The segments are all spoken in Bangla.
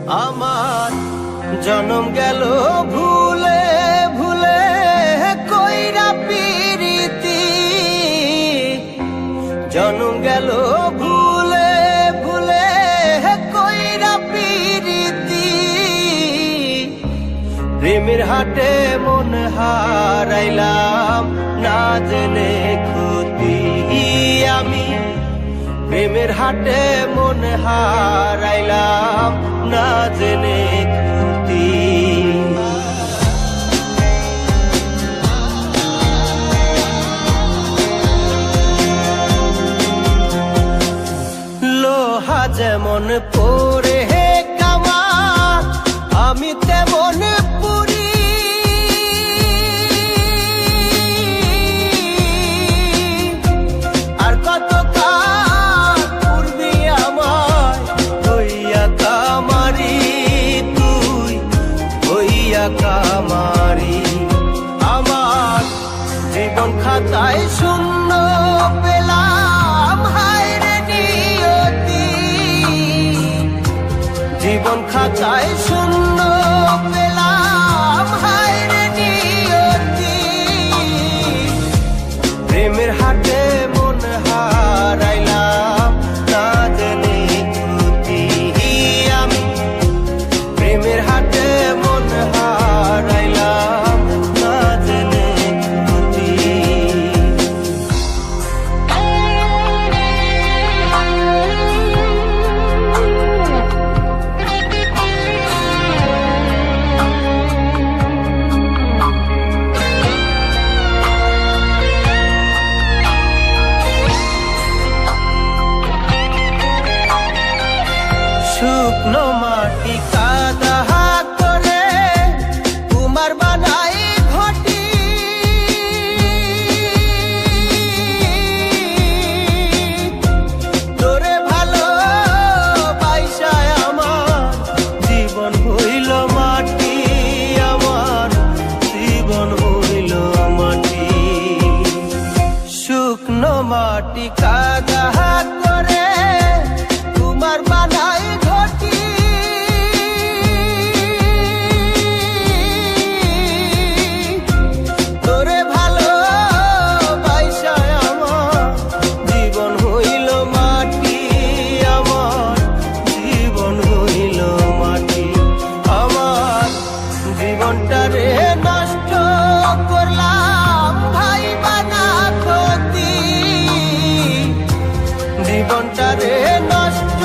আমার জনম গেল ভুলে ভুলে কইরা পিরিতি, জনম গেল ভুলে ভুলে কইরা পিরিতি। প্রেমের হাটে মন হারাইলাম না জেনে ক্ষতি আমি, প্রেমের হাটে মন হারাইলাম না জেনে ক্ষতি। লোহা যেমন পরে কামান, আমি তেমন পুরি। আর কত কাল পূর্বি আমায় হইয়া কামারি, তুই হইয়া কামারি। আমার জীবন খাতায় শূন্য পেলাম হায় রে নিয়তি, জীবন খাতায় শূন্য পেলাম হায় রে নিয়তি। প্রেমের হাটে মন হারাইলাম না জেনে ক্ষতি আমি, প্রেমের হাটে মন হারাইলাম না জেনে ক্ষতি। শুকনো মাটি কাদা করে কুমার বানাই ঘটি, তোরে ভালো বাইসায় আমার জীবন হইল মাটি, আমার জীবন হইল মাটি। শুকনো মাটি কাদা করে কুমার বানাই ঘটি, তোরে ভালো বাইসায় আমার জীবন হইল মাটি, আমার জীবন হইল মাটি। আমার জীবনটারে নষ্ট করলাম ভাই বানা ক্ষতি, জীবনটারে নষ্ট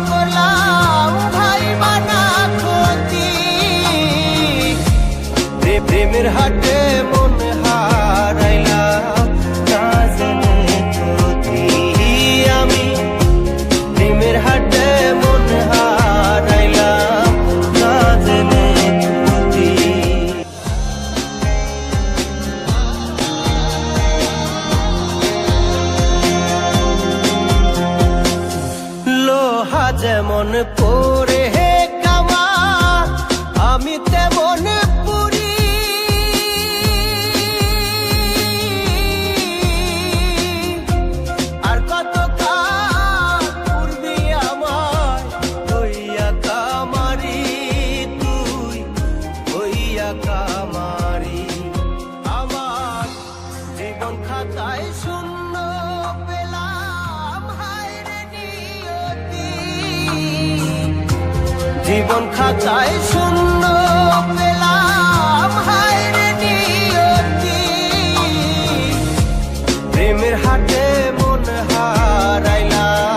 করলাম ভাই বানা ক্ষতি। প্রেমের হাটে মন হারাইলাম না জেনে ক্ষতি আমি, প্রেমের হাটে মন হারাইলাম না জেনে ক্ষতি। লোহা যেমন পরে কামান, আমি তেমন পুরি। আর কত কাল পূর্বি আমায় হইয়া কামারি, তুই হইয়া কামারি। আমার জীবন খাতায় শূন্য পেলাম হায় রে নিয়তি, জীবন খাতায় শূন্য পেলাম হায় রে নিয়তি। প্রেমের হাটে মন হারাইলাম